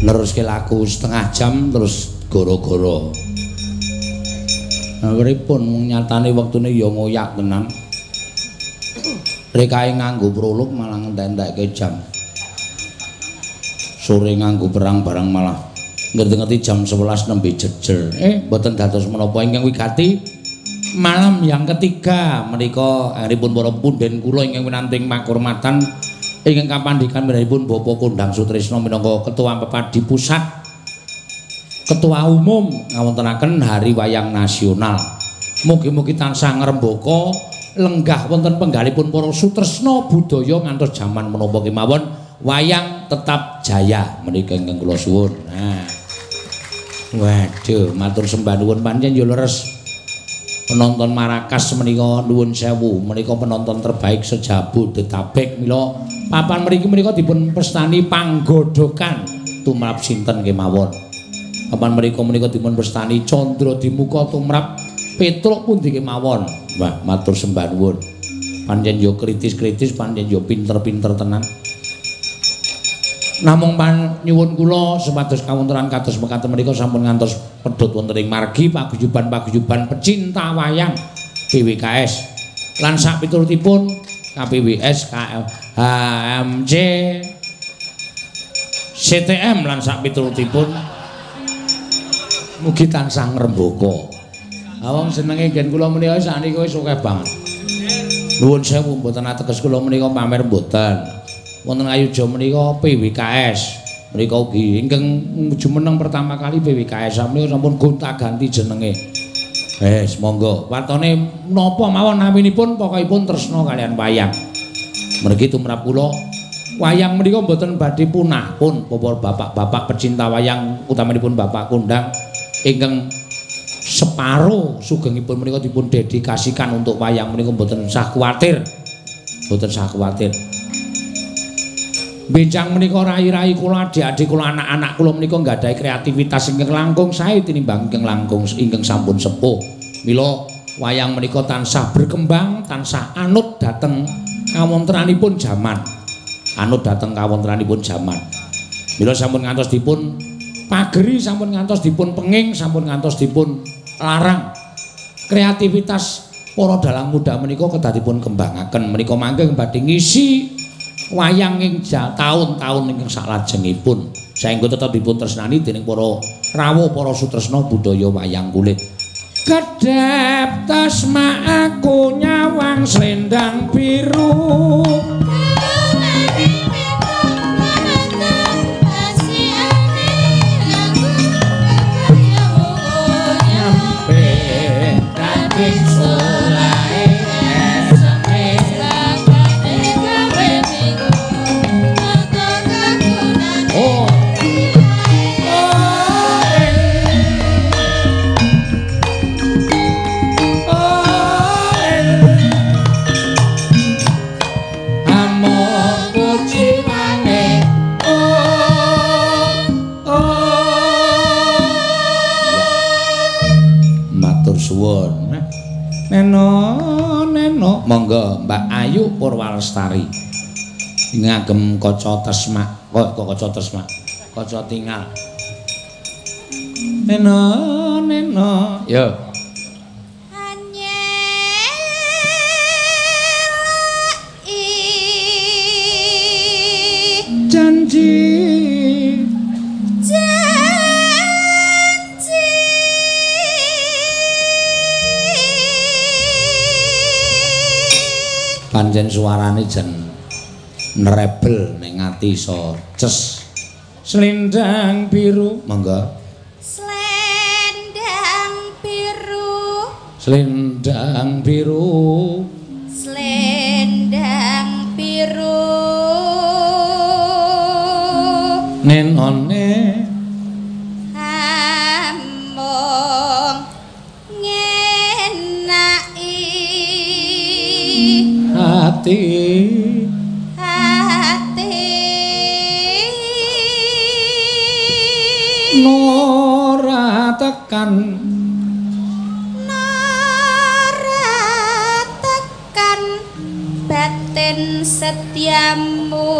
neruske laku setengah jam terus goro-goro. Nah, pripun nyatane wektune ya ngoyak tenan. Rekae nganggo prolog malah ngentek-entekke jam. Sore nganggo perang barang malah ngerti-ngerti jam 11 nembe jejer. Mboten dados menapa ingkang wigati malam yang ketiga menika anggenipun para punden kula ingkang winanting makurmatan ingkang kapandhikan mirahipun Bapak Kondang Sutrisno minangka Ketua Pepadi Pusat Ketua Umum ngawontenaken Hari Wayang Nasional. Mugi-mugi tansah ngrembaka lenggah wonten penggalipun para sutresna budaya ngantos jaman menapa kemawon wayang tetap jaya menika ingkang kula suwun. Nah. Waduh, matur sembah nuwun pancen ya leres. Penonton Marakas menika nuwun sewu, menika penonton terbaik sejabu Detabek mila papan mriki menika dipun pestani panggodhokan tumrap sinten kemawon. Papan menika dipun pestani Candra Dimuka tumrap Petruk pundi kemawon. Wah, matur sembah nuwun. Pancen ya kritis-kritis, pancen ya pinter-pinter tenan. Namung nyuwun kula supados kawontenan kados mekaten menika sampun ngantos pedhot wonten ing margi paguyuban-paguyuban pecinta wayang BWKS lan sak piturutipun KPWS HMC CTM lan sak piturutipun mugi tansah ngrembaka. Awang senenge gen kula menika sakniki wis akeh banget. Nuwun sewu mboten ateges kula menika pamer mboten. Wonten Ayuja menika PWKS. Menika ugi ingkang jumeneng pertama kali PWKS menika sampun gonta-ganti jenenge. Monggo. Watone napa mawon naminipun pokokipun tresna kalian wayang. Mriki tumrap kula wayang menika mboten badhe punah pun bapak-bapak pecinta wayang utamanipun Bapak Kondang ingkang separo sugengipun menika dipun dedikasikan untuk wayang menika mboten usah kuwatir. Mboten usah kuwatir. Benjang menika rai-rai kula adik-adik kula anak-anak kula menika nggadahi kreativitas ingkang langkung sae tinimbang ingkang sampun sepuh. Mila wayang menika tansah berkembang, tansah anut dhateng kawontenanipun jaman. Anut dhateng kawontenanipun jaman. Mila sampun ngantos dipun pageri, sampun ngantos dipun penging, sampun ngantos dipun larang. Kreativitas para dalang muda menika kedah dipun kembangaken. Menika mangke badhe ngisi wayang ing taun-taun ingkang salajengipun saengga tetep dipun tresnani dening para rawuh para sutresna budaya wayang kulit. Kedhep tasma aku nyawang slendang biru nyampe daging solae suwun. Neno monggo Mbak Ayu Purwalestari ngagem kaca tesmak kaca tesmak kaca tinggal neno yo janji pancen suarane jen nerebel ning ati iso ces. Slendang biru monggo. Slendang biru. Slendang biru. Slendang biru. Nenone hati Nora tekan batin setiamu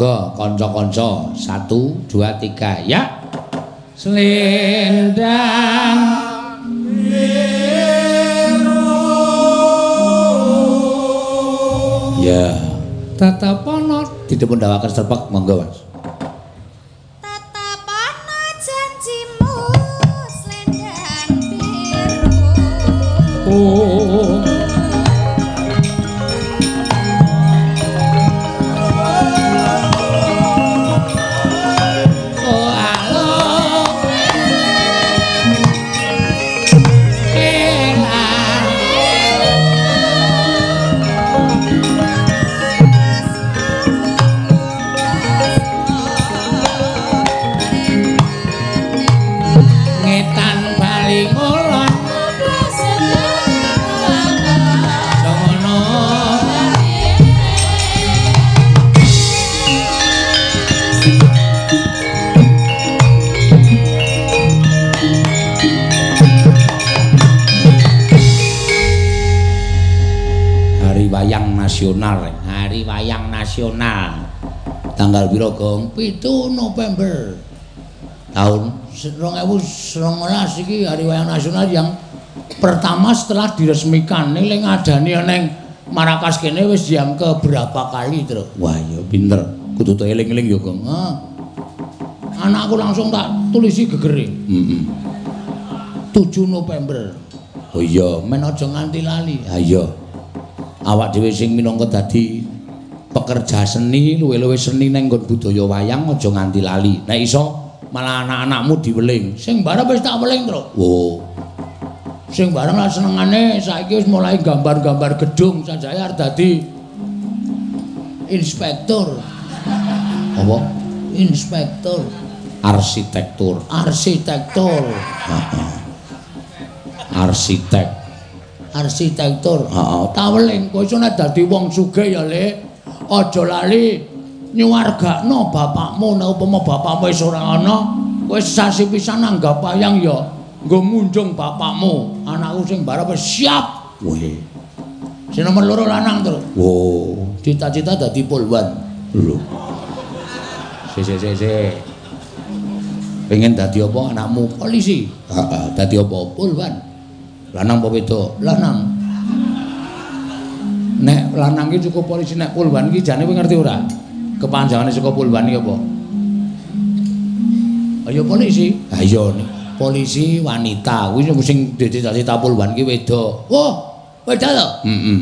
Monggo kanca-kanca 1 2 3 ya. Slendang ya, tatapono dipun dawaken serpek monggo Mas. Tatapono janjimu slendang biru. Oh. Hari Wayang Nasional tanggal piro Gong? 7 November tahun 2019 iki Hari Wayang Nasional yang pertama setelah diresmikan. Ning ngadani ning Marrakas kene wis yang keberapa kali terus. Wah ya pinter, kudu tak eling-eling ya Gong. Anakku langsung tak tulisi gegere. 7 November. Oh iya, men aja nganti lali. Ha iya. Awak dhewe sing minangka dadi pekerja seni luwe-luwe seni ning nggon budaya wayang aja nganti lali. Nek iso malah anak-anakmu diweling. Sing bareng wis tak weling, Tru. Oh. Sing bareng lah senengane saiki wis mulai gambar-gambar gedung sajaya arep dadi inspektur. Apa? Inspektur arsitektur. Heeh. Arsitektur. Heeh, ta weling kowe iso nek dadi wong sugih ya, Le. Aja lali nyuwargakno bapakmu nek upama bapakmu wis ora ana, kowe sasi pisan nanggap wayang ya nggo munjung bapakmu. Anakku sing barep siap. Weh. Sing nomor 2 lanang, Tru. Wo, cita-cita dadi polwan. Lho. Si. Pengen dadi apa anakmu? Polisi. Heeh, dadi apa? Polwan. Lanang apa wedok? Lanang. Nek lanang iki cukup polisi, nek polwan iki jane kowe ngerti ora? Kepanjangane saka polwan iki apa? Ayo polisi. Ha iya polisi wanita. Kuwi sing cita-cita polwan iki wedok. Wah, wedok to? Heeh.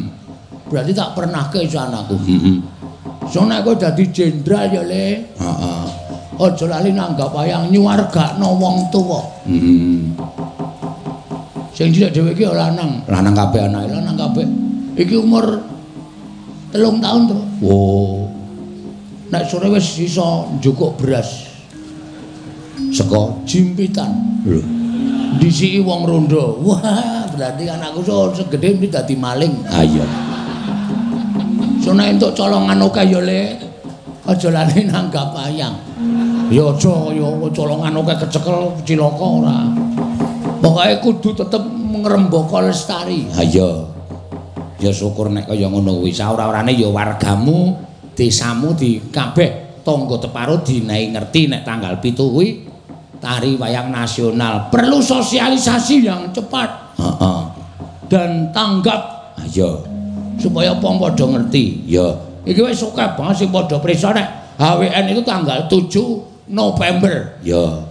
Berarti tak pernah ke iso anakku. Heeh. So nek kowe dadi jenderal ya, Le. Heeh. Aja lali nanggap wayang nyuwargakno wong tuwa. Heeh. Sing cilik dhewe iki lanang kabeh anake, lanang kabeh. Iki umur 3 tahun, Tru. Oh. Nek sore wis iso njukuk beras. Saka jimpitan. Lho. Disiki wong rondo. Wah, berarti anakku segede iki dadi maling. Ah iya. So nek entuk colongan akeh ya, Le. Aja lali nanggap wayang. Ya aja ya colongan akeh kecekel cilaka ora. Pokoke kudu tetep ngrembaka lestari. Ha iya. Ya syukur nek kaya ngono kuwi. Saora-orane ya wargamu, desamu di kabeh tangga teparo dinae ngerti nek tanggal 7 kuwi Tari Wayang Nasional. Perlu sosialisasi yang cepat. Heeh. Dan tanggap. Ha iya. Supaya wong padha ngerti. Ya. Iki wis akeh banget sing padha prisa nek HWN itu tanggal 7 November. Ya.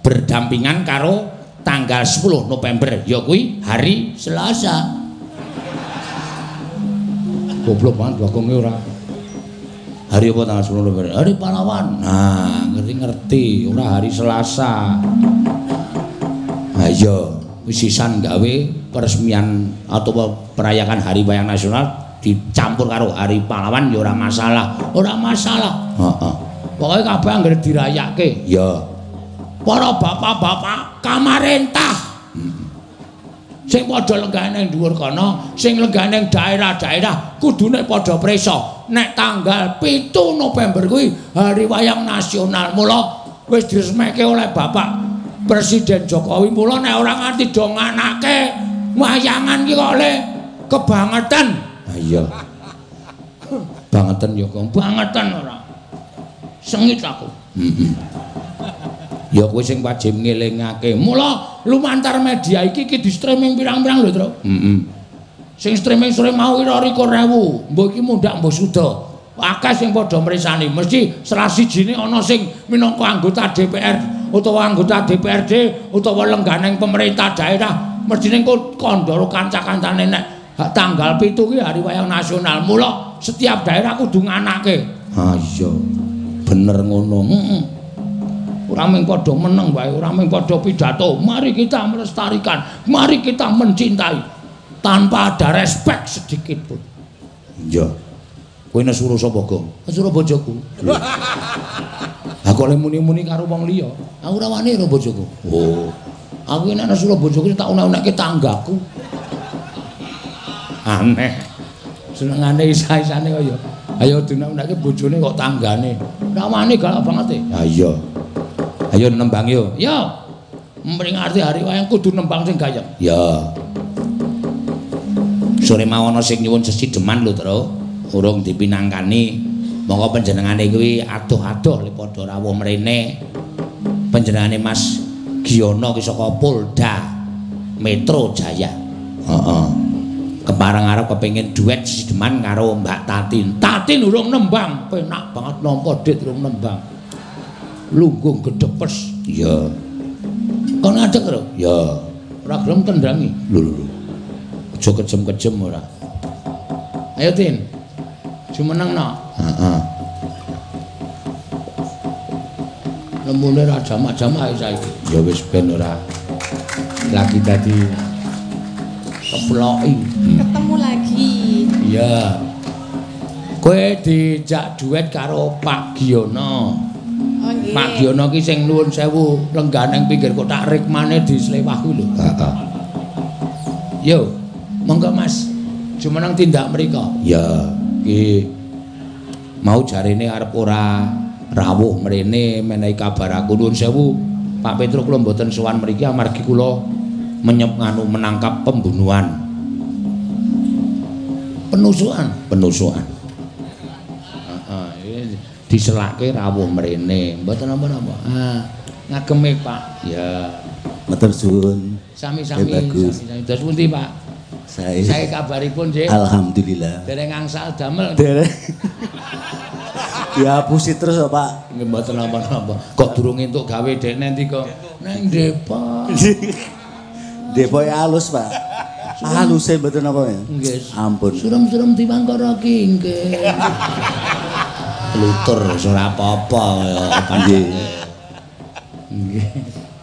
Berdampingan karo tanggal 10 November ya kuwi hari Selasa. Goblok banget wakonge ora. Hari apa tanggal 10 November? Hari pahlawan. Nah, ngerti-ngerti, ora hari Selasa. Nah iya, wis sisan gawe peresmian atau perayakan Hari Wayang Nasional dicampur karo Hari Pahlawan ya ora masalah. Ora masalah. Heeh. Pokoke kabeh anggere dirayake. Ya. Para bapak-bapak kamarentah sing padha lenggah ning dhuwur kana, sing lenggah ning daerah-daerah kudune padha prisa nek tanggal 7 November kuwi Hari Wayang Nasional. Mula wis diresmike oleh Bapak Presiden Jokowi. Mula nek ora nganti do nganake wayangan ki kok Le kebangetan. Ha iya. Bangetan ya, Kang. Bangetan ora. Sengit aku. Ya kowe sing wajib ngelingake. Mula lumantar media iki di streaming pirang-pirang lho, Tru. Sing streaming sore mau 20.000. Mbok iki mundhak mbok suda. Akeh sing padha mresani. Mesti salah sijine ana sing minangka anggota DPR utawa anggota DPRD utawa lengganing pemerintah daerah. Mestine kandha kanca-kancane nek tanggal 7 ki hari wayang nasional. Mula setiap daerah kudu nganake. Ha iya. Bener ngono. Ora mung padha meneng wae, ora mung padha pidato. Mari kita melestarikan, mari kita mencintai tanpa ada respek sedikit pun. Iya. Kowe nesuru sapa, Gong? Nesuru bojoku. Lah kok le muni-muni karo wong liya? Aku ora wani karo bojoku. Oh. Aku nek nesuru bojoku tak unek-unekke tanggaku. Aneh. Senengane isa-isane kaya. Ayo diunek-unekke bojone kok tanggane. Ora wani galak banget e. Ha iya. Ayo nembang yo. Yo. Memperingati hari wayang kudu nembang sing gayeng. Ya. Sore mau ana sing nyuwun sesideman lho, Tru. Urung dipinangkani. Monggo panjenengane kuwi adoh-adoh le padha rawuh mrene. Panjenengane Mas Giono ki saka Polda Metro Jaya. Heeh. Kepareng arep kepengin duet sesideman karo Mbak Tatin. Tatin urung nembang, penak banget nampa dit urung nembang. Lungguh gedepes. Iya. Kon ngadeg lho? Ya. Ora gelem tendhangi. Lho. Aja kejem-kejem ora. Ayo Tin. Jumenengno. Heeh. Lemune ra jamak-jamak saiki. Ya wis ben ora lagi dadi keploki. Ketemu lagi. Iya. Kowe dijak duet karo Pak Giono. Oh nggih. Pak Giono ki sing nuwun sewu lengganeng pinggir kotak rikmane dislewah kuwi lho. Heeh. Yo, monggo Mas. Jumeneng tindak mriko. Ya, ki mau jarene arep ora rawuh mrene menehi kabar aku nuwun sewu. Pak Petro kula mboten sowan mriki amargi kula menangkap pembunuhan. Penusukan. Diselake rawuh mrene mboten napa-napa. Ngageme Pak. Ya, matur suwun. Sami-sami. Dos pundi Pak? Saya kabaripun nggih. Alhamdulillah. Dereng angsal damel. Dereng. Dihapusi terus Pak. Nggih mboten napa-napa. Kok durung entuk gawe dekne ndi kok nang Depok. Depok halus Pak. Haluse mboten napa ya? Nggih. Ampun. Surem-surem Diwangkara ki nggih. Lutur ora apa-apa ya nggih. Nggih.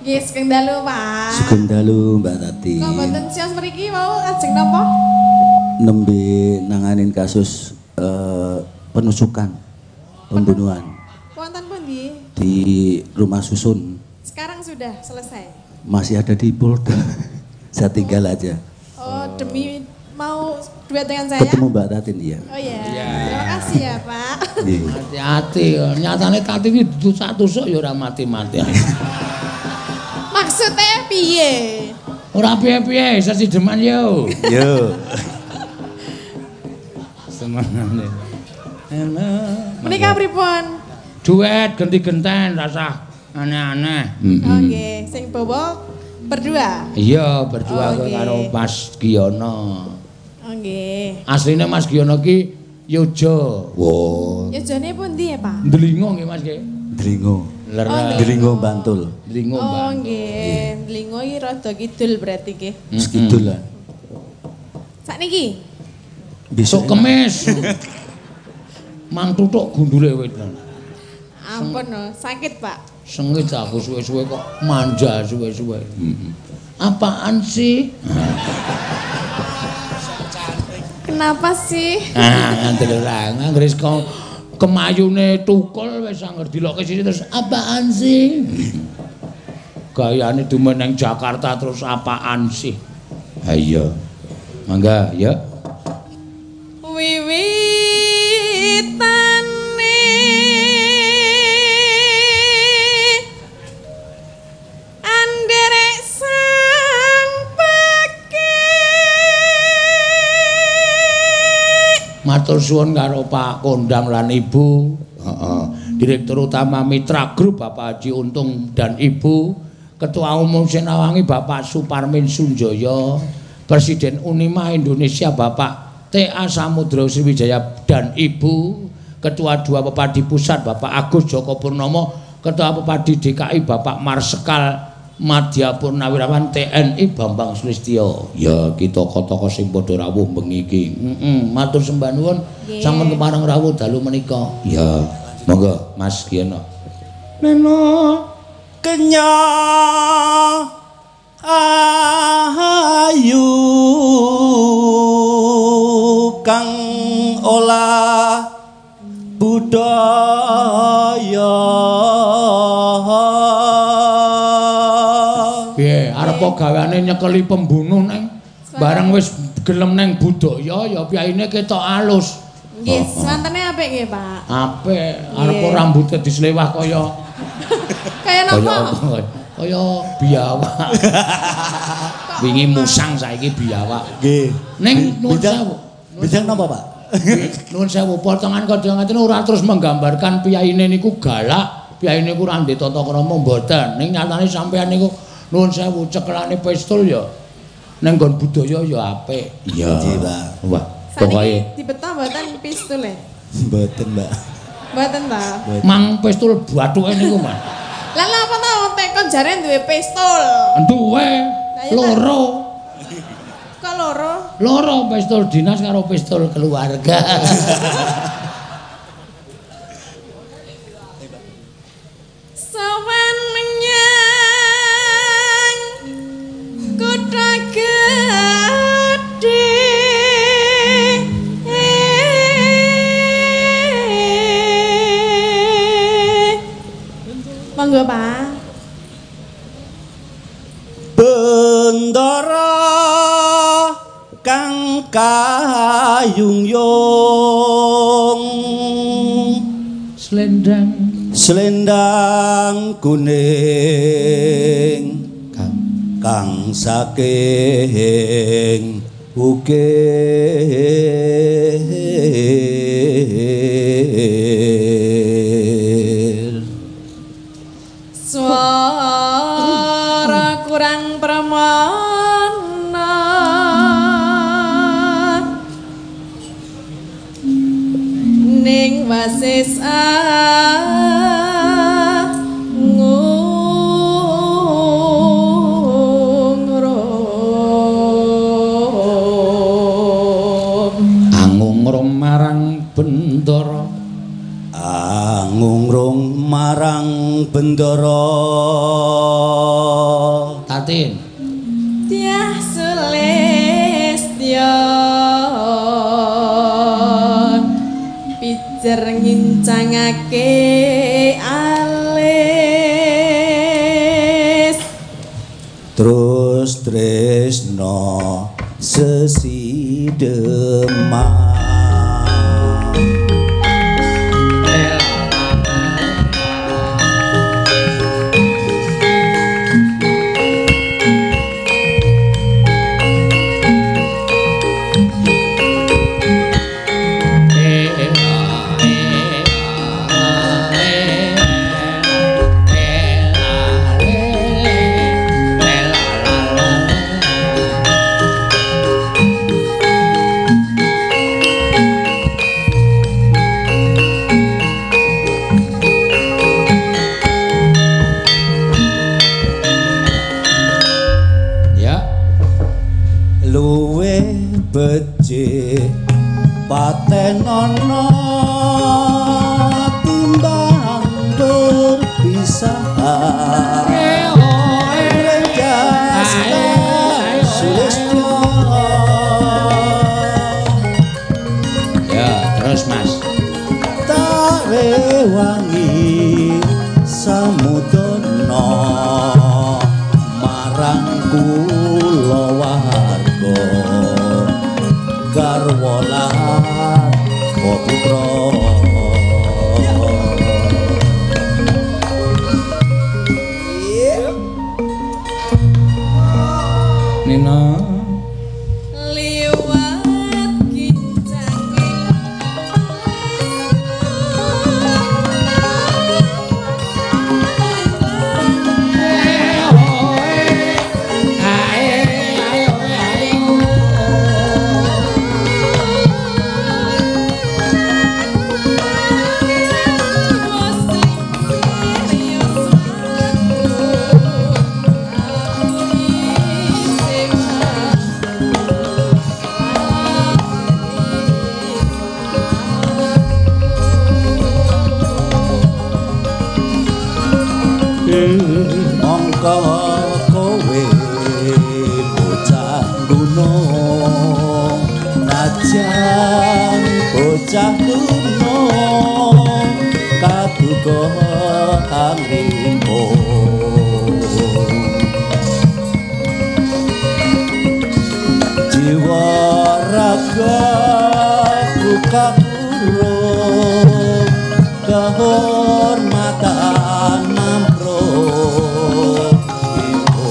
Nggih, sugeng dalu, Pak. Sugeng dalu Mbak Tati. Kok mboten sios mriki mau ajeng napa? Nembe nanganin kasus penusukan, pembunuhan Wonten pundi? di rumah susun. Sekarang sudah selesai. Masih ada di Polda. Saya tinggal aja. Oh, demi mau duet dengan saya? Ketemu Mbak Tatin ya. Oh iya. Terima kasih ya, Pak. Hati-hati ya. Nyatane Tati iki tusuk-tusuk ya ora mati-mati. Maksudnya piye? Ora piye-piye, sesideman yo. Yo. Semanane. Halo. Menika pripun? Duet genti-genten rasah aneh-aneh. Oh nggih, sing bawa berdua. Iya, berdua Oh, nggih. karo Mas Giono. Oh nggih. Asline Mas Giono ki Yojo. Wow. Yojone pundi ya, Pak? Delingo nggih Mas nggih. Dringo. Leres. Dringo Bantul. Delingo, Oh Mbak. nggih, Delingo iki rada kidul berarti nggih. Sekidul lah. Sakniki Besok kemis. Mang tutuk gundule wedan. ampun no, sakit, Pak. Sengit aku suwe-suwe kok manja suwe-suwe. Apaan sih? Kenapa sih? Ngandel ora, anggere kemayune tukul wis angger dilokke sini terus apaan sih? Gayane dumeneng Jakarta terus apaan sih? Ha iya. Mangga, ya. Wiwitane anderek sang peke. Matur suwun karo Pak Kondang lan Ibu. Heeh. Direktur Utama Mitra Group Bapak Haji Untung dan Ibu, Ketua Umum Senawangi Bapak Suparmin Sunjoyo, Presiden Unima Indonesia Bapak T.A. Samudro Sriwijaya dan Ibu, Ketua 2 Pepadi Pusat Bapak Agus Joko Purnomo, Ketua Pepadi DKI Bapak Marsekal Madya Purnawirawan TNI Bambang Sulistyo. Ya kita tokoh-tokoh sing padha rawuh bengi iki. Matur sembah nuwun sampun kepareng rawuh dalu menika. Ya, monggo Mas Giyono. Neno kenya ayu kang olah budaya. Piye arep gaweane nyekeli pembunuh neng bareng wis gelem neng budaya ya piyaine ketok alus. Nggih, swantene apik nggih, Pak. Apik, arep rambutnya dislewah kaya Kaya napa? Kaya biawak. Wingi musang saiki biawak. Nggih. Ning nuwun sewu. Bidang napa, Pak? Nuwun sewu, potongan kadang ngaten ora terus menggambarkan piyaine niku galak, piyaine niku ra ndek tata krama mboten. Ning nyatane sampean niku nuwun sewu cekelane pistol ya nang nggon budaya ya apik. Iya. Pak. Wah, pokoke Dibeto mboten pistol e? Mboten, Mbak. Mboten ta? mang pistol bathuke niku, Mas. Lah napa ta wong tekon jare duwe pistol? Duwe loro. Kok loro? Loro pistol dinas karo pistol keluarga. Sawan menyang kutha gedhe. Monggo, Pak. Bendara kang kayung-yung selendang kuning kang saking ukir Suara kurang permana ning wasis Angungrum marang bendara. angungrum marang bendara Tatin. Tiah Sulistya pijer ngincangake alis terus tresno sesidemah becik patenono timbang berpisah Sulistyo. Ya, terus Mas. Tak rewangi samudana marang kula warga garwa lan putra. mongko kowe bocah gunung najan bocah gunung kaduga anglimpo jiwa raga buka kehormatan mampro ibu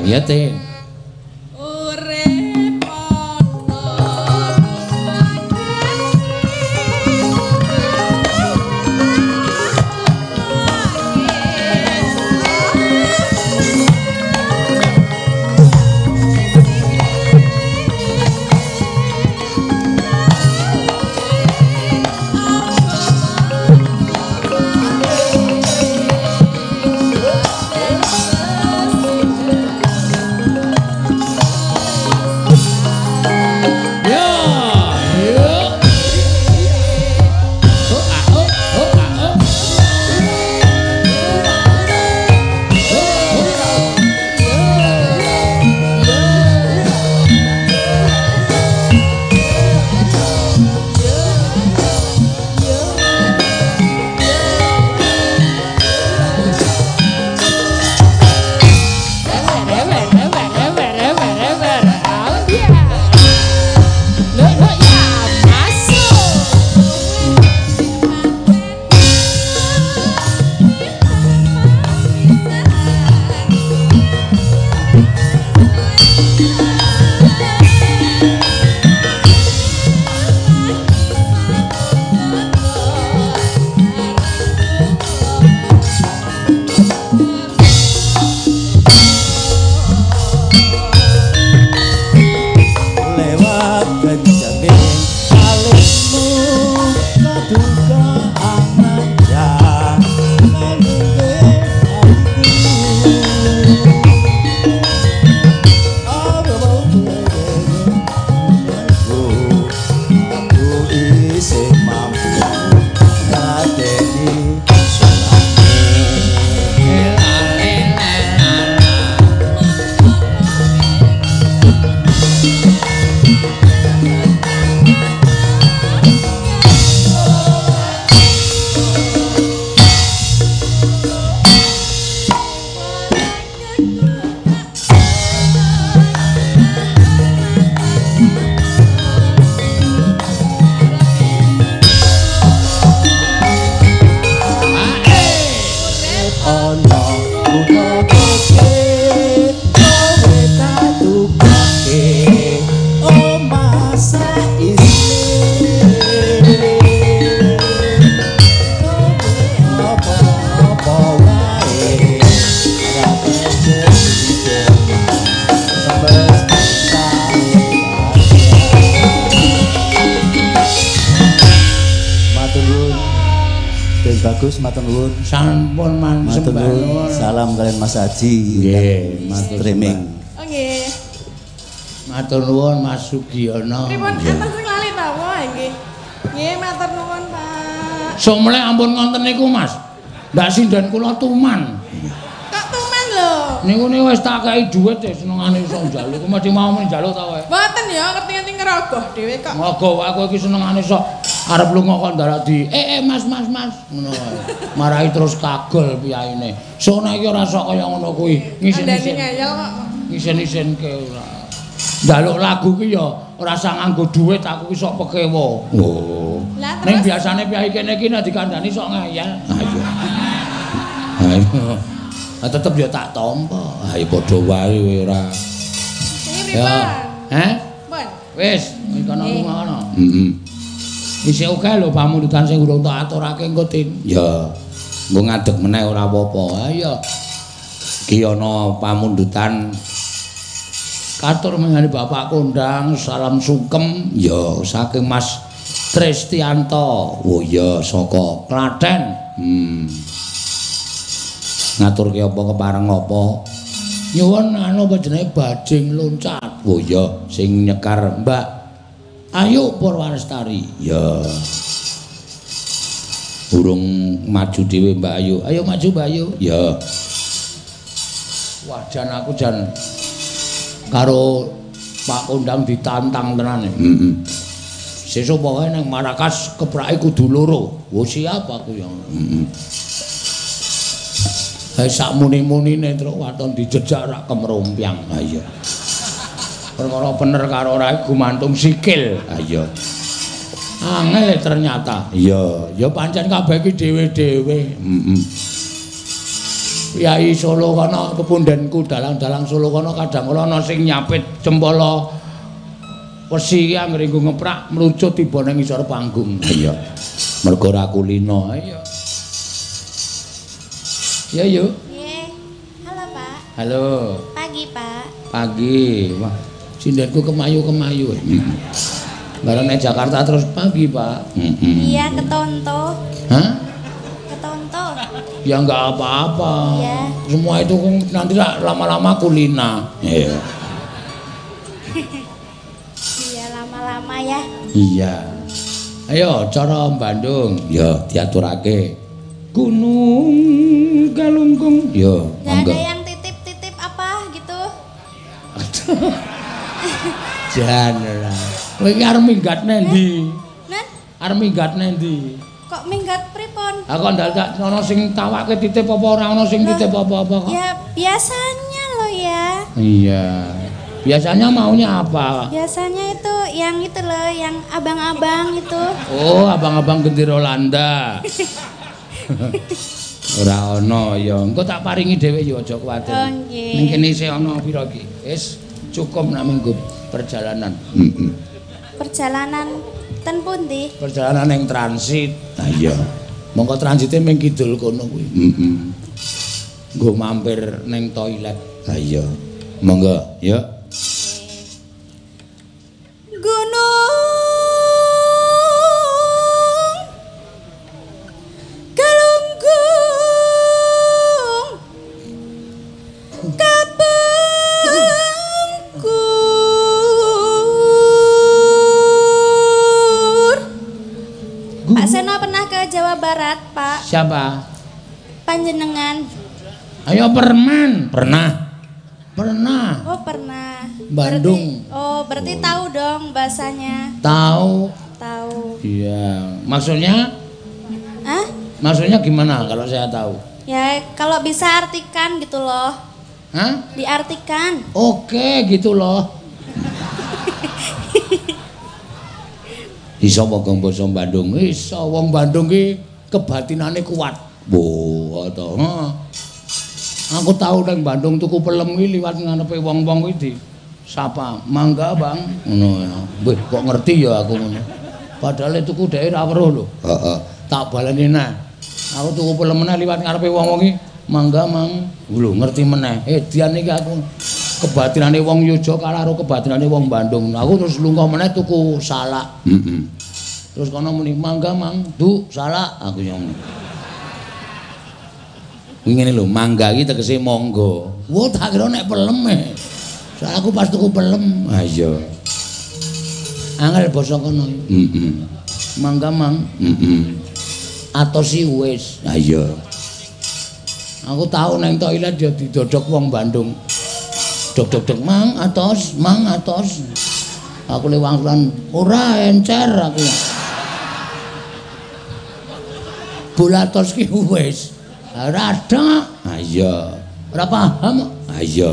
ya Tin. Bagus, matur nuwun. Sampun matur nuwun. Salam kalian Mas Haji. Nggih, matur streaming. Oh nggih. Matur nuwun Mas Sugiono. Pripun enten sing lali ta wae nggih. Nggih, matur nuwun, Pak. Sok meneh ampun ngonten niku, Mas. Ndak sinden kula tuman. Kok tuman lho? Niku wis tak kei dhuwit ya senengane iso njaluk. Mesti mau njaluk ta wae. Mboten ya, ngerti-ngerti ngerogoh dhewe kok. Ngerogoh wae kowe iki senengane sok arep lunga kok ndarak di mas ngono wae. Marahi terus kagol piyaine. Sone iki ora sok kaya ngono kuwi. Ngisen-ngisen. Ngisen-ngisenke ora. Njaluk lagu ki ya ora usah nganggo dhuwit aku ki sok pekewo. Oh. Ning biasane piyai kene iki nek dikandani sok ngeyel. Ayo. Tetep ya tak tampa. Ayo padha wae kowe ora. Ini pripun? Heh? Pun. Wis, kono lunga kono. Isih oke lho pamundutan sing urung tak aturake engko Tin. Ya. Engko ngadeg meneh ora apa-apa. Ayo. Iki ana pamundutan katur mengani Bapak kondang salam sungkem ya saking Mas Tristianto. Oh ya saka Klaten. Ngaturke apa kepareng apa? Nyuwun anu apa jenenge bajing loncat. Oh iya, sing nyekar Mbak Ayu Purwalestari. Ya. Urung maju dhewe Mbak Ayu. Ayo maju Mbak Ayu. Ya. Wah, jan aku jan karo Pak Kondang ditantang tenan. Heeh. Sesuk pokoke nang Marrakas keprake kudu loro. Oh siap aku ya. Heeh. Ha sak muni-munine truk waton dijejak rak kemrompiang. Ha iya. Perkara bener karo ora gumantung sikil. Ha iya. Angel ternyata. Iya, ya pancen kabeh iki dhewe-dhewe. Heeh. Yai Solo kono kepundenku dalang-dalang Solo kono kadang kala ana sing nyapit cempala wesi iki anggere nggo ngeprak mlucut tiba ning ngisor panggung. Iya. Mergo ora kulino. Iya. Ya yuk. Nggih. Halo, Pak. Halo. Pagi, Pak. Pagi. Wah, sindenku kemayu-kemayu. Bareng nek Jakarta terus pagi, Pak. Iya, ketonto. Hah? Ketonto. Ya enggak apa-apa. Iya. Semua itu nanti lama-lama kulina. Iya. Iya, lama-lama ya. Iya. Ayo cara Bandung. Ya diaturake. Gunung Galunggung. Yo, Nggak monggo. ada yang titip-titip apa gitu. Jan ora. Kowe iki arep minggat nendi? Nen, Arep minggat nendi? kok minggat pripun? Aku ndal tak ana sing tawake titip apa ora ana sing titip apa-apa kok. Ya, biasanya loh ya. Iya. Biasanya maunya apa? Biasanya itu yang itu loh, yang abang-abang itu. Oh, abang-abang gendera Landa. Ora ana ya. Engko tak paringi dhewe ya aja kuwatir. Oh, nggih. Ning kene isih ana pira iki? Wis cukup nak minggu perjalanan. Heeh. Perjalanan ten pundi? Perjalanan yang transit. Nah iya. Mongko transite ming kidul kono kuwi. Heeh. Nggo mampir ning toilet. Lah iya. Monggo, ya. Gunung Galunggung Kapungkur. Pak Sena pernah ke Jawa Barat, Pak? Siapa? Panjenengan. Ayo permen. Pernah. Pernah. Oh, pernah. Bandung. Berarti tahu dong bahasanya. Tahu. Tahu. Iya. Maksudnya? Hah? Maksudnya gimana kalau saya tahu? Ya, kalau bisa artikan gitu loh. Hah? Diartikan. Oke, gitu loh. Iso ngomong basa Bandung. Iso wong Bandung ki kebatinane kuat. Bo, to. Aku tahu nang Bandung tuku pelem iki liwat ngarepe wong-wong kuwi sapa? Mangga, Bang. Ngono ya. Wih, kok ngerti ya aku ngono. Padahal tuku daerah weruh lho. Heeh. Tak baleni neh. Aku tuku pelem meneh liwat ngarepe wong-wong iki. Mangga, Mang. Lho, ngerti meneh. Dian iki aku kebatinane wong Yojo karo kebatinane wong Bandung. Aku terus lunga meneh tuku salak. Heeh. Terus kono muni, "Mangga, Mang." "Du, salak." Aku yang ngene lho, mangga iki tegese monggo. Wo tak kira nek pelem e. Soale aku pas tuku pelem. Ha iya. Angel basa kono. Heeh. Mangga, Mang. Heeh. Atosi wis. Ha iya. Aku tau nang toilet ya didodok wong Bandung. Dok-dok, Mang, atos, Mang, atos. Aku lewangsulan, ora encer aku. Bola atos ki wis. Ora ada. Ha iya. Ora paham. Ha iya.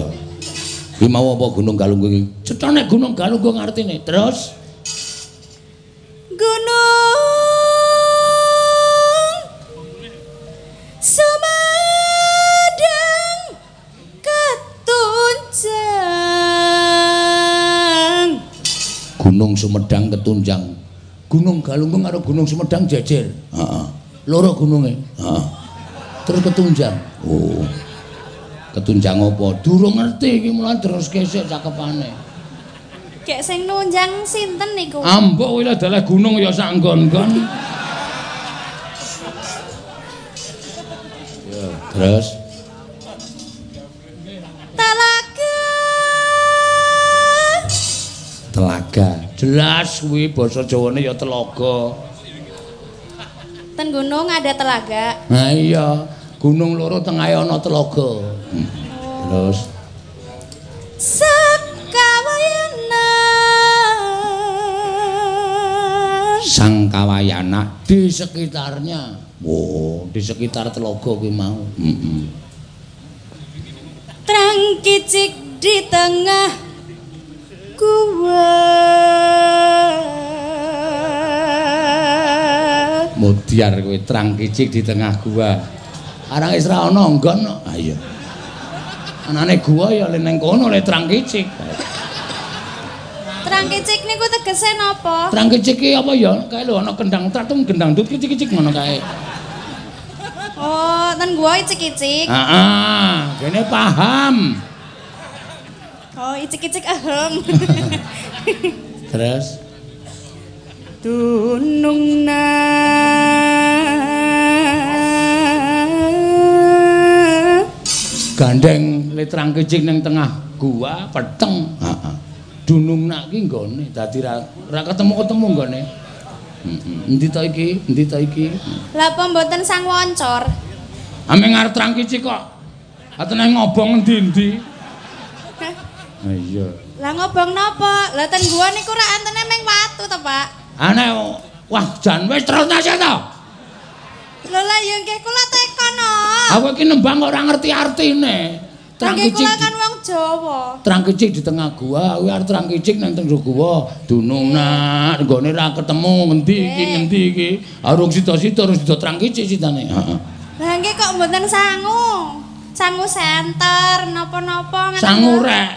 Ki mau apa Gunung Galunggung iki? Cetane Gunung Galunggung artine. Terus Gunung Sumedang Ketunjang. Gunung Sumedang Ketunjang. Gunung Galunggung karo Gunung Sumedang jejer. Heeh. Loro gununge. Heeh. Terus ketunjang. Oh. Ketunjang apa? Durung ngerti iki mulane terus kesik cakepane. Kayak sing nunjang sinten niku? Ambok kuwi adalah gunung ya sak nggon-nggon. Ya, terus Tala Telaga. Jelas kuwi basa Jawane ya telaga. Ten gunung ada telaga. Nah iya, gunung loro tengahe ana telaga. Terus Sakawayana. Sang Kawayana di sekitarnya. Oh, di sekitar telaga kuwi mau. Trang kicik di tengah gua. Mudiar kowe trang kicik di tengah gua. Arang wis ra ana nggon. Ah iya. Anane gua ya le ning kono le trang kicik. Trang kicik niku tegese napa? Trang kicik ki apa ya? Kae lho ana kendang tratum gendang dut kicik-kicik ngono kae. Oh, ten gua icik-icik. Heeh, kene paham. Oh, icik-icik ahem. Terus Tunungna gandeng le trang kicik ning tengah gua peteng. Heeh. Dunungna ki nggone dadi ra ketemu-ketemu nggone. Endi ta iki? Endi ta iki? Lah apa mboten sang wancor? Ame ngarep trang kicik kok. Atene ngobong endi-endi? Hah? Ah iya. Lah ngobong napa? Lah ten gua niku rak antene ming watu to, Pak. Ane wah jan wis terus nase to. Lho lah ya nggih kula teka no. Aku iki nembang kok ora ngerti artine. Trang Nggih kicik. kula kan wong Jawa. Trang kicik di tengah gua, kuwi arep trang kicik nang tengah gua. Dunungna nggone ra ketemu ngendi iki. Arung sida-sida terus sida trang kicik sitane. Heeh. Lah nggih kok mboten sangu. Sangu senter napa-napa ngoten. Sangu rek.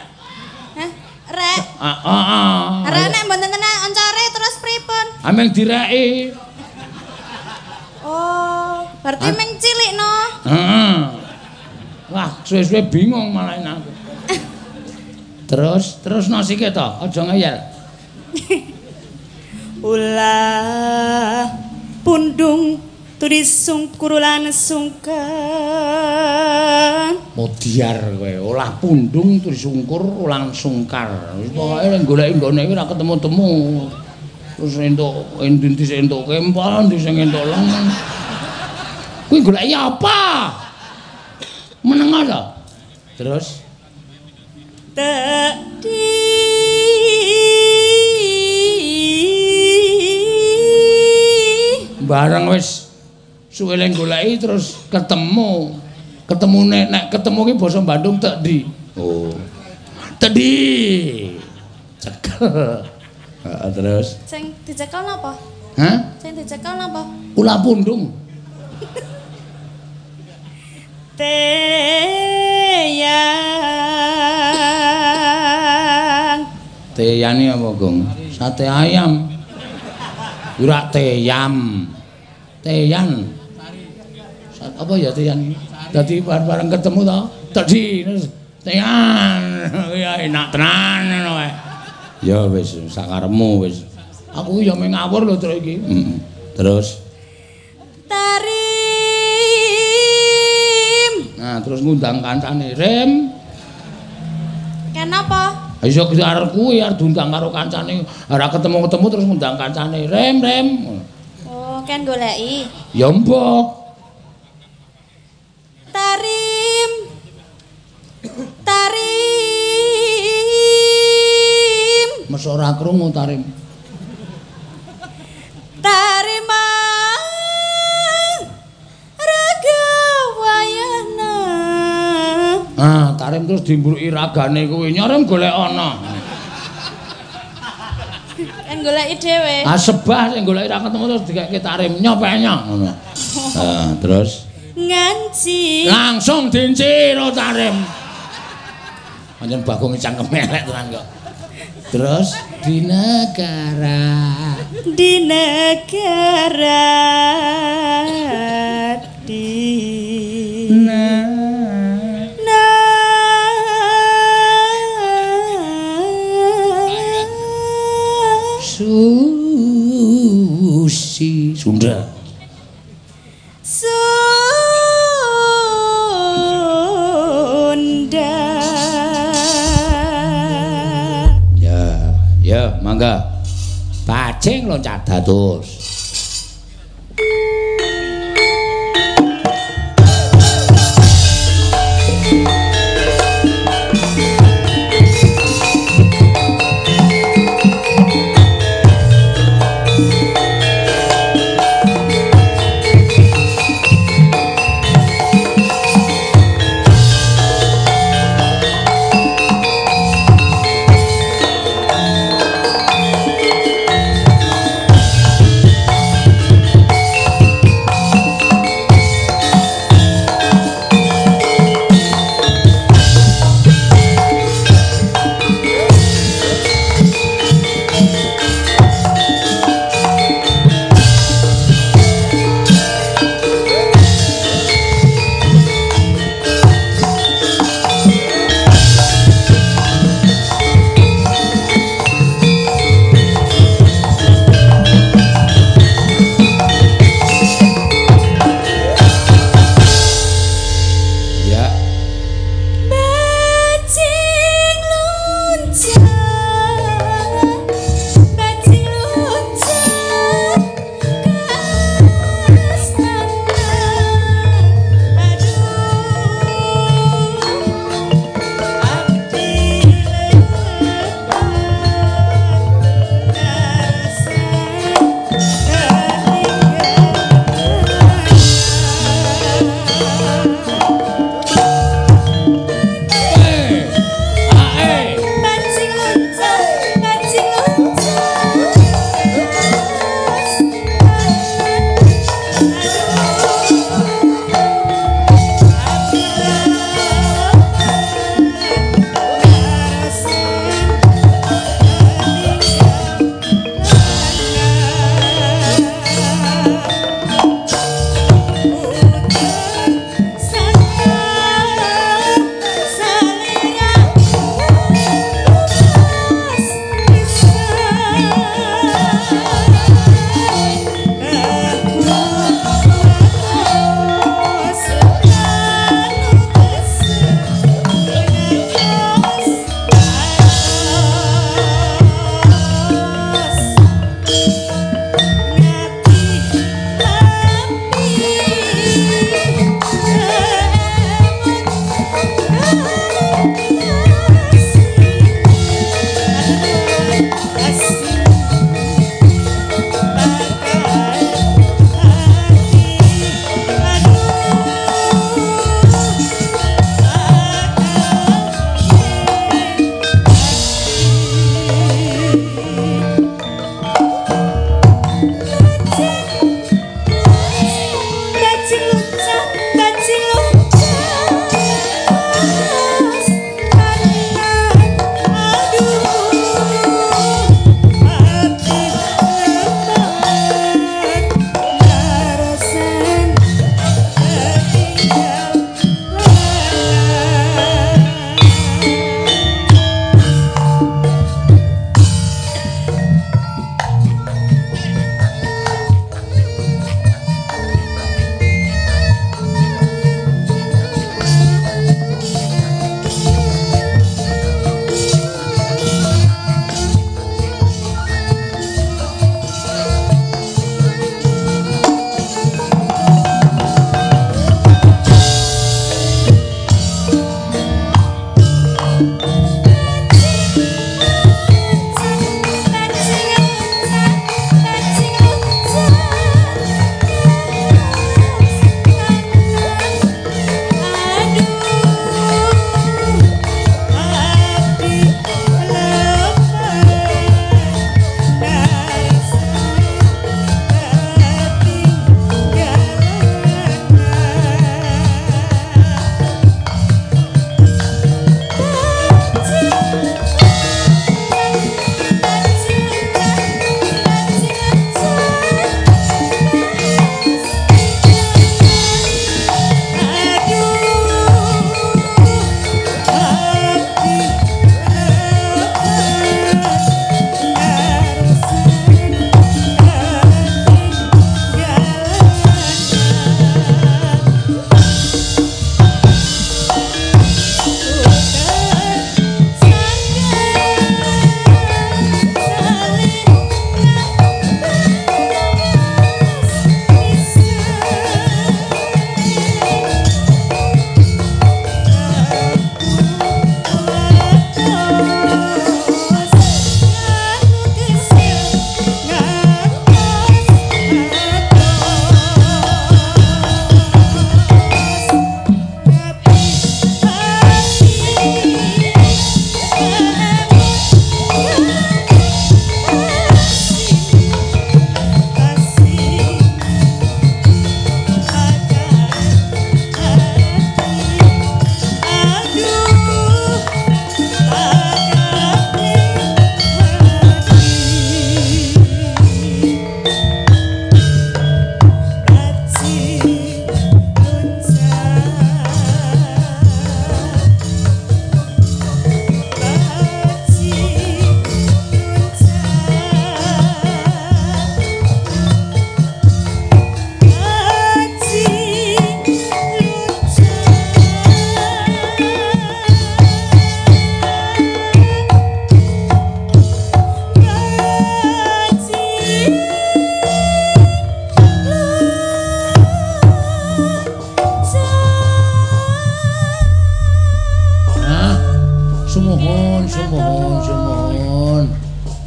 Hah? Rek. Heeh. Rek nek mboten tenan oncore terus pripun? Ameng direki. Oh, berarti ming cilik no. Heeh. Wah, suwe-suwe bingung malah aku. Terus nosike to, aja ngeyel. Ulah pundung turis sungkurulan sungkan. Mudiar kowe, olah pundung terus sungkur ulang sungkar. Wis pokoke nek goleki nggone iki ora ketemu-temu. Terus entuk endi sing entuk kempal, endi sing entuk lengan. Kuwi goleki apa? Meneng to. Terus Tadi bareng wis suwe ning goleki terus ketemu. Ketemune nek ketemu ki basa Bandung tekdi. Oh. Tekdi. Cekel. Heeh terus. sing dicekel napa? Hah? Sing dicekel napa? Ulah pundung. Teyang. Teyane apa, Gong? Sate ayam. Ora teyam. Teyan. Apa ya teyan? Dadi bareng ketemu to. Tadi teyan. Ya enak tenan ngono wae. Ya wis sakarepmu wis. Aku ya mung ngawur lho truk iki. Terus nah, terus ngundang kancane, Rem. Kenapa? Iso arep kuwi arep diundang karo kancane, ora ketemu-ketemu terus ngundang kancane, Rem. Oh, kan goleki. Ya mbok. Tarim. Mes ora krungu Tarim. Tarimang Ragawayana. Ah, Tarim terus dimbruki ragane kuwi, nyarem golek ana. Kan goleki dhewe. Ah sebah sing goleki ra ketemu terus dikeke Tarim nyopenya ngono. Terus Nganci. langsung diinci karo Tarim. Pancen Bagong cangkem elek tenan kok. Terus di negara di Susi Sunda. Sunda. Ya. Ya, mangga. Bajing loncat dados.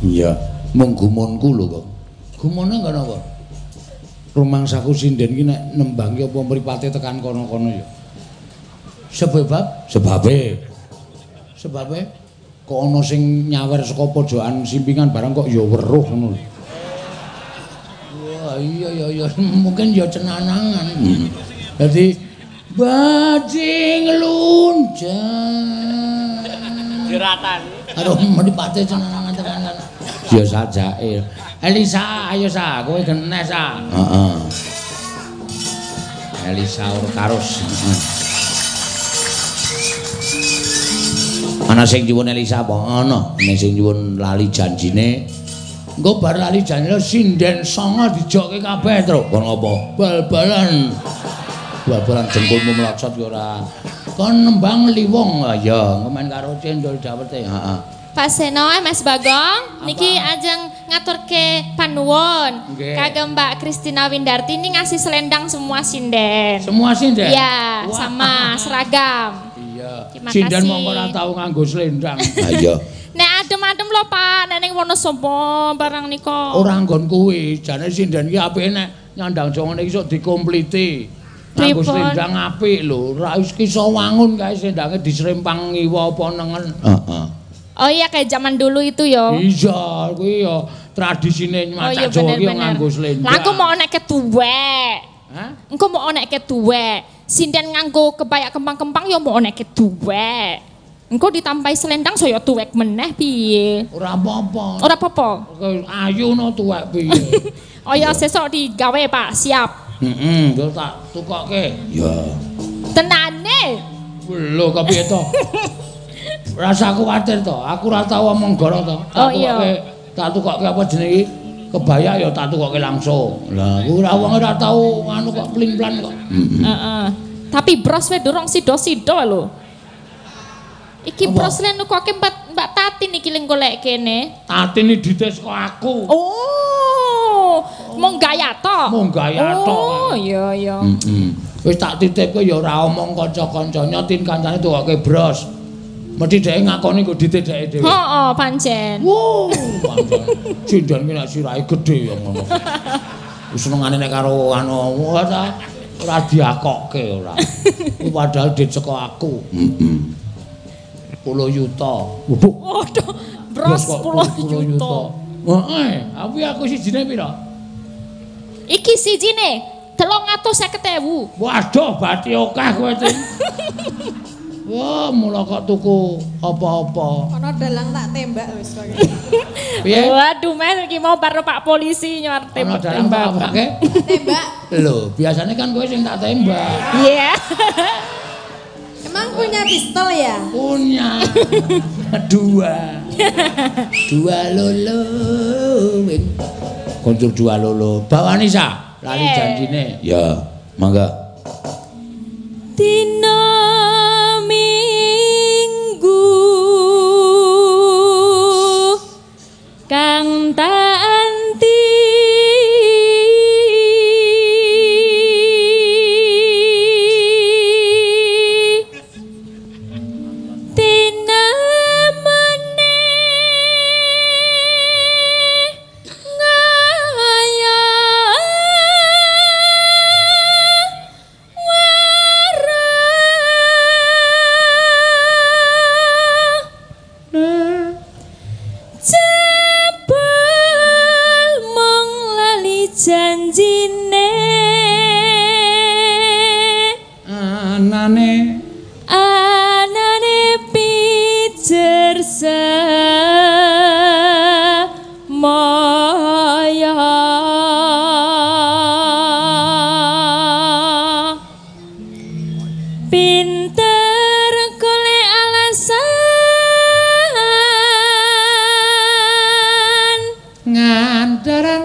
Iya, mung gumunku lho kok. Gumune enggak napa? Rumangsaku sinden ki nek nembang ki apa mripate tekan kono-kono ya. Sebabe kok ana sing nyawer saka pojokan simpingan barang kok ya weruh ngono lho. Wah, iya mungkin ya cenanangan. Dadi bajing lunjang. Jeratan. Karo mripate cenanangan tekan kono. Ya sajake. Elisa, ayo sa, kowe genes sa. Heeh. Elisa Urkarus. Ana sing nyuwun Elisa apa? Ana. Nek sing nyuwun lali janjine. Engko bar lali janjine sinden songo dijokke kabeh, Tru. Kon ngopo? Bal-balan. Bal-balan jengkulmu melocot ya ora. Kon nembang liwung. Ya, ngomen karo cendol dawete. Heeh. Pak Seno, Mas Bagong, niki ajeng ngaturke panuwun. Kagem Mbak Kristina Windarti ini ngasih selendang semua sinden. Semua sinden? Iya, sama seragam. Iya. Terima Sinden kasih. mongko ora tau nganggo selendang. Ayo. Nek adem-adem lho Pak, nek ning Wonosobo barang nika. Ora nggon kuwi, jane sinden ki apike nek nyandang jongone iso dikompliti. Nganggo Pripun? selendang apik lho, ra iso wangun kae sendange disrempang ngiwa apa nengen. Heeh. Oh iya kayak zaman dulu itu yo. Iya, kuwi ya tradisine Macak Jawa ki nganggo selendang. Lah aku mau nek ketuwek. Hah? Engko mau nek ketuwek. Sinden nganggo kebaya kempang-kempang yo mau nek ketuwek. Engko ditambahi selendang saya tuwek meneh piye? Ora apa-apa. Ora apa-apa. Ayu no tuwek piye. Oh ya sesuk digawe Pak, siap. Heeh, yo tak tukokke. Ya. Tenane. Lho kepiye to? Rasa kuwatir to, aku ora tau omong goro to. Tak tukokke apa jenenge iki? Kebaya ya tak tukokke langsung. Lah kuwi ora wong ora tau anu kok plin-plan kok. Heeh. Tapi bros we durung sida-sida lho. Iki bros le nukoke Mbak Tati niki ling golek kene. Tati ni dites kok aku. Oh, mong gaya to. Mong gaya to. Oh, iya iya. Wis tak titipke ya ora omong kanca-kanca nyotin kancane tukokke bros. Mesti dhek ngakoni kok ditit dhek dhewe. Heeh, pancen. Wow, pancen. Sinden ki nek sirahe gedhe ya ngono. Wis senengane nek karo anu ora diakokke ora. Ku padahal dit saka aku. Heeh. 10 yuta. Waduh, bros 10 juta. Heeh, aku sijine pira? Iki sijine 350.000. Waduh, bathi akeh kowe iki. Wah, mula kok tuku apa-apa. Ono dalang tak tembak wis kok. Piye? Waduh, men iki mau karo Pak polisi nyor Ono dalang tembak. Tembak. Lho, biasanya kan kowe sing tak tembak. Iya. Emang punya pistol ya? Punya. Dua lolo. Kontur dua lolo. Bawa Nisa, lali janjine. Ya, mangga. Dina Minggu kang tak anti dina meneh ngaya jebul mong lali janjine anane pijer samaya pinter golek alasan Ngandaran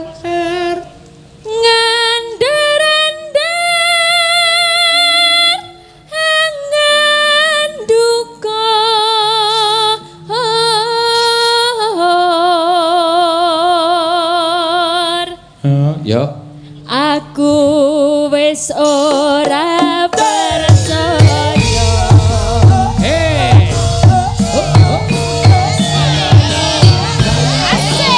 duka ya. aku wis ora percaya. Hey. Asik.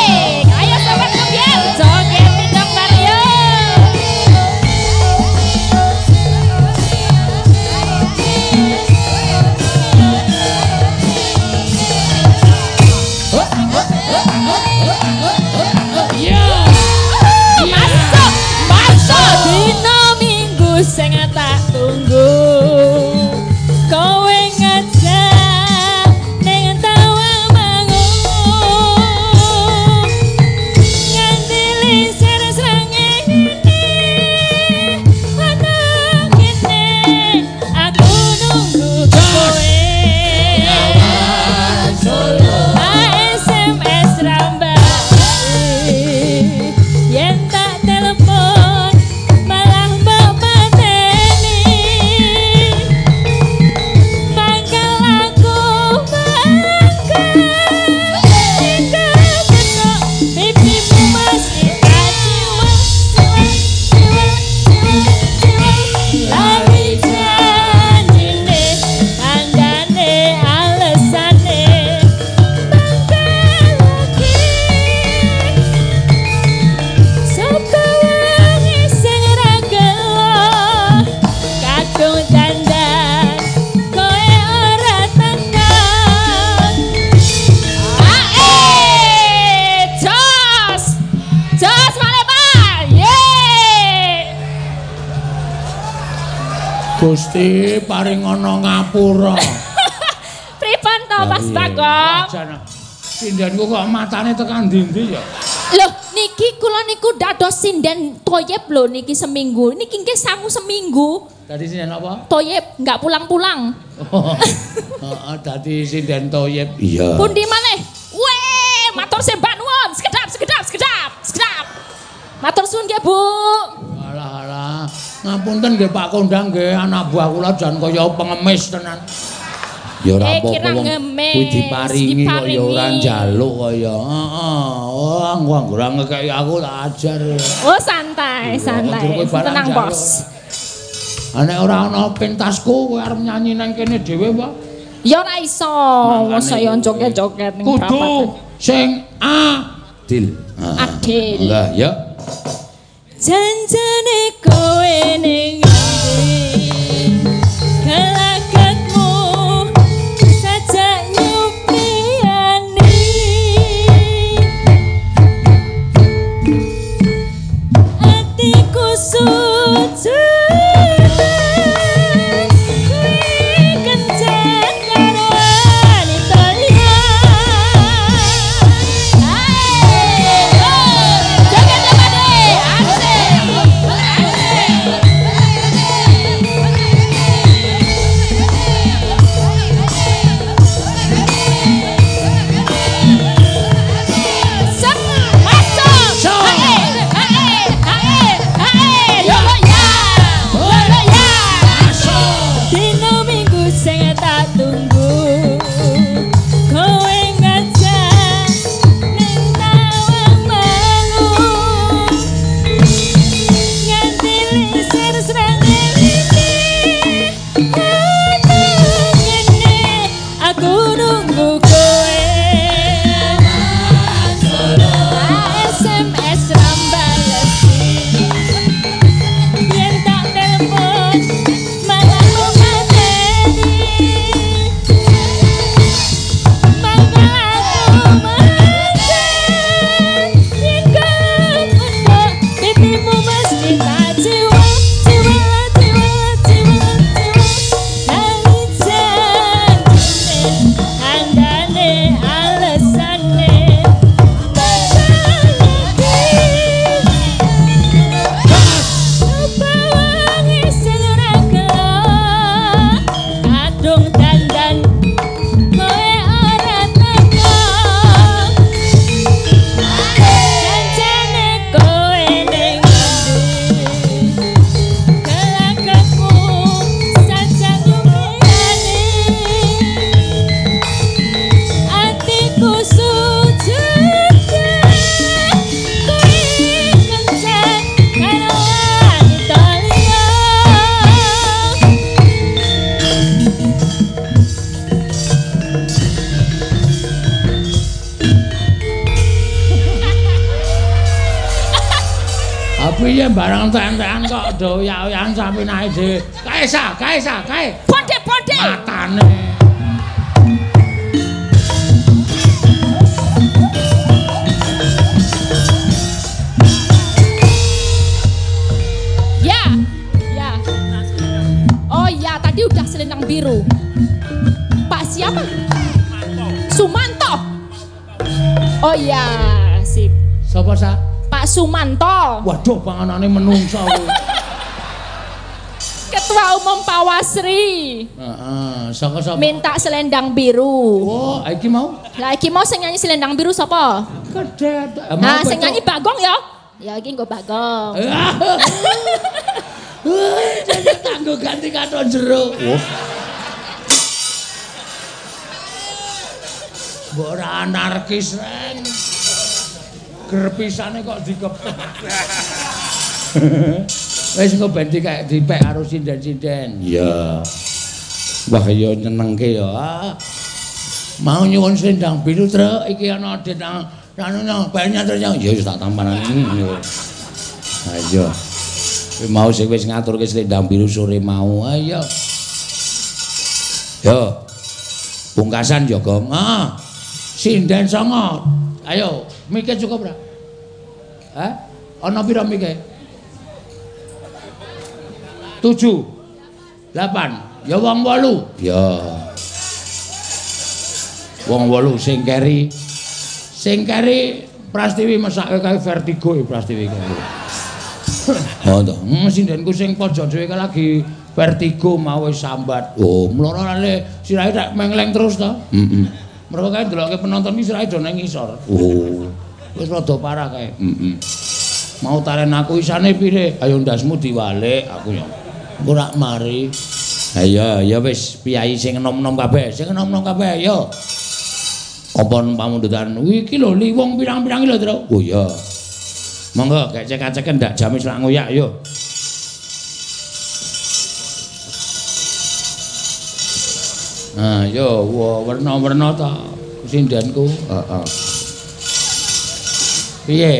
Gusti paring ana ngapura. Pripun to Mas Bagong? Sindenku kok matane tekan ndi-ndi ya? Loh, niki kula niku dados sinden toyib lho niki seminggu. Niki nggih sangu seminggu. Dadi sinden apa? Toyib, enggak pulang-pulang. Heeh, dadi sinden toyib. Iya. Pundi malih? Weh, matur sembah nuwun. Sekedap. Matur suwun nggih, Bu. Alah. Ngapunten nggih Pak Kondang nggih, anak buah kula jan kaya pengemis tenan. Ya ora apa-apa wong kuwi diparingi kok ya ora njaluk kaya. Heeh. Oh, ora ngekeki aku tak ajar. Oh, santai. Tenang, Bos. Nek ora ana pentasku kowe arep nyanyi nang kene dhewe apa? Ya ora iso. Mosok ya joget-joget ning kudu sing adil. Adil. Lah, ya. Janjane kowe ning ati kelakatmu sajak nyupiani atiku sujud Piye barang entek-entekan kok doyak-doyakan sapinake dhewe. Kae. Pode. Matane. Ya. Oh ya, tadi udah selendang biru. Pak siapa? Sumanto. Oh ya, sip. Sapa sa? Pak Sumanto. Waduh, panganane menungso kuwi. Ketua Umum Pawasri. Heeh, sapa? Minta selendang biru. Oh, iki mau? Lah iki mau sing nyanyi selendang biru sapa? Kedet. Nah, sing nyanyi Bagong ya. Ya iki nggo Bagong. Jadi kanggo ganti katon jero. Mbok ora anarkis reng. Gerpisane kok dikepek. Wis engko ben dipek karo sinden-sinden. Iya. Wah ya nyenengke ya. Mau nyuwun selendang biru truk iki ana adit nang banyak terus ya wis tak tampanan. Ayo. Kowe mau sing wis ngaturke selendang biru sore mau. Ayo. Yo. Pungkasan ya, Gong. Sinden songo. Ayo, mike cukup ora? Ana pira mike? 7. 8. Ya wong 8. Ya. Wong 8 sing keri. Sing keri Prastiwi mesake kae vertigo Prastiwi kae. Oh to. Sindenku sing pojok dhewe lagi vertigo mau wis sambat. Oh, mlono le sirahe tak mengleng terus to. Heeh. Mergo kae deloke penonton iki sirahe do nang ngisor. Oh. Wis rada parah kae. Heeh. Mau taren aku isane pire? Ayo ndasmu diwalik aku ya. Ora mari. Ayo, ya wis piyai sing enom-enom kabeh, sing enom-enom kabeh ayo. Apa pamundutan iki lho liwong pirang-pirang lho, Tru. Oh iya. Monggo gek cek-ceken ndak jamis lak ngoyak yo. Nah, yo werna-werna ta sindenku. Heeh. Piye?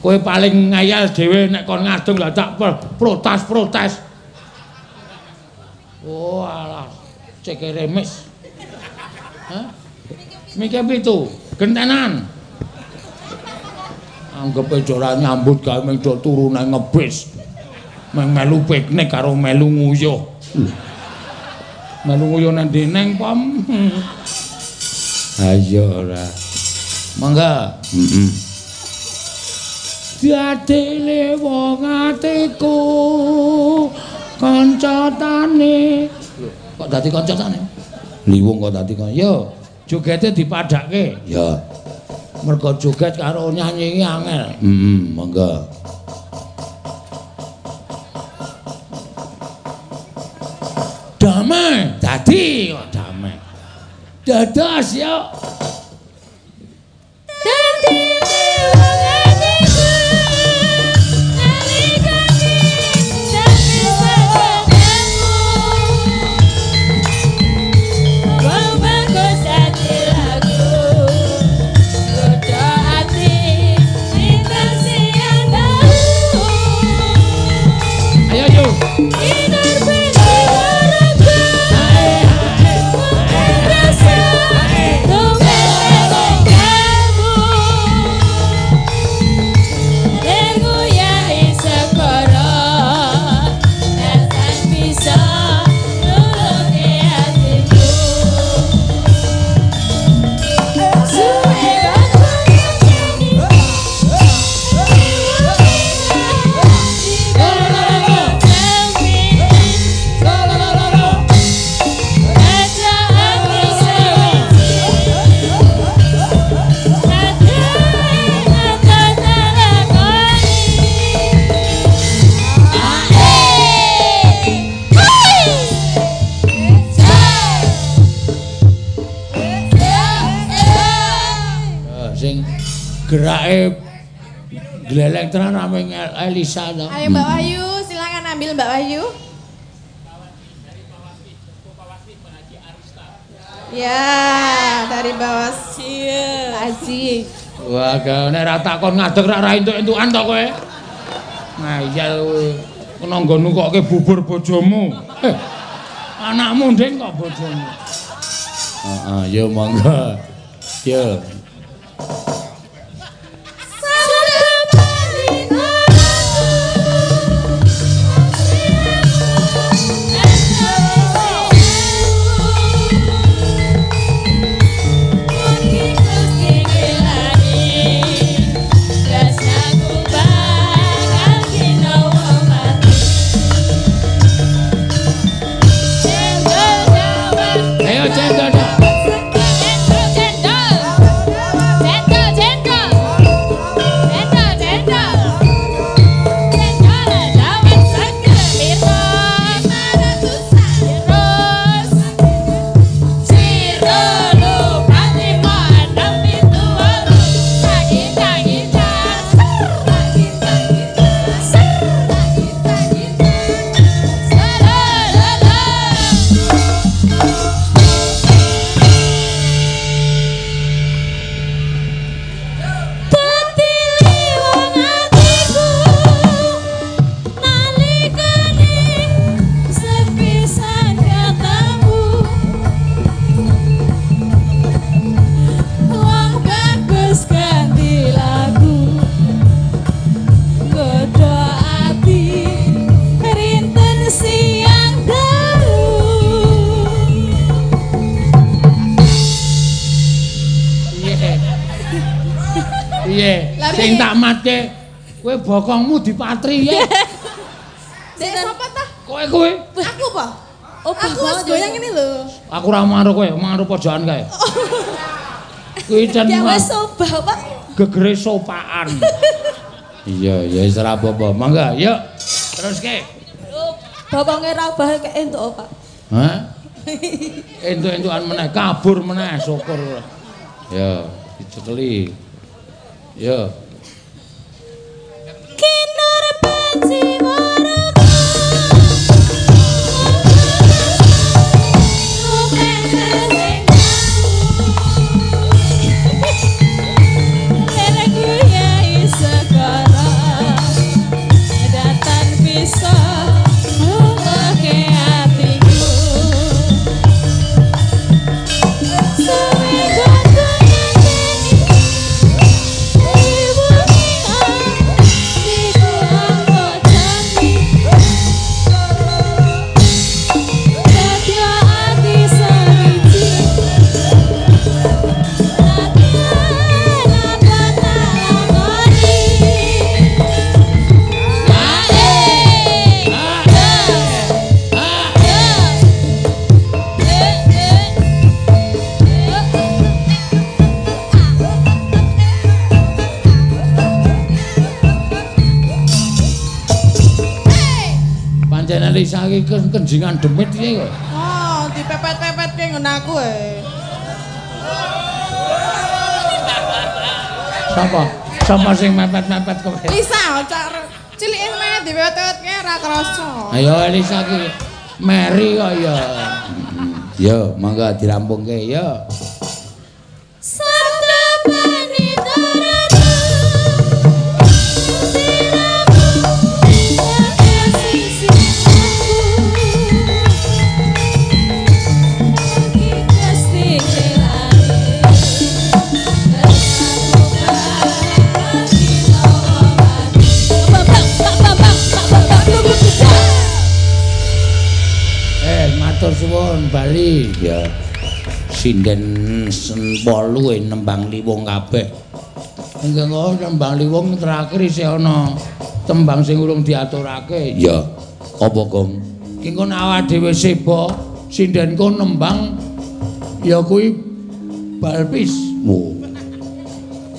Kowe paling ngayal dhewe nek kon ngadung lah tak protes. Oh alah, cek remes. Hah? Mikir pitu, gentenan. Anggep ora nyambut gawe mung do turu nang ngebis. Meng melu piknik karo melu nguyuh. Melu nguyuh nang deneng pom. Ayo ora. Mangga. Heeh. Diadele wong atiku kanca tane. Kok dadi kanca tane? Liwung kok dadi kanca. Yo, jogete dipadhake. Ya. Mergo joget karo nyanyi iki angel. Monggo. Damai, dadi kok damai. Dados yo. Dadi gerake gleleng tenan ame Elisa to. Ayo Mbak Wahyu, silakan ambil Mbak Wahyu. Ya, dari bawah Haji. Wah, nek ra takon ngadeg ra entuk-entukan to kowe. Ngayal kowe. Kena nggonmu kokke bubur bojomu. Anakmu ndeng kok bojomu. Heeh, ya monggo. Ya. Piye? Sing tak matke kowe bokongmu dipatri ya. Dek sapa ta? Kowe. Aku apa? Oh, Aku wis goyang ini lho. Aku ora mangaruh kowe, mangaruh pojokan kae. Kuwi jan Ya wis sobah, Pak. gegere sopaan. Iya, ya wis ora apa-apa. Mangga, yuk. Teruske. Bokonge ra obah kek entuk, Pak. Hah? Entuk-entukan meneh, kabur meneh, syukur. Ya, dicekeli. Ya. Kinur benci Lisa iki kenjingan demit iki kowe. Oh, dipepet-pepetke ngono aku Sapa sing mepet-mepet kowe? Lisa, cilike meneh dipepet-pepetke ora krasa. Ayo Lisa iki Mary kok ya. Yo, mangga dirampungke yo. Matur suwun Bali ya. Sinden senpolu nembang liwung kabeh. Engko nembang liwung terakhir isih ana tembang sing urung diaturake. Ya. Apa, Gong? Ki engko awak dhewe seba sindenku nembang ya kuwi balpis. Oh.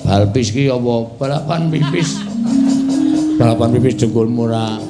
Balpis ki apa? Balapan pipis. Balapan pipis dengkulmu ora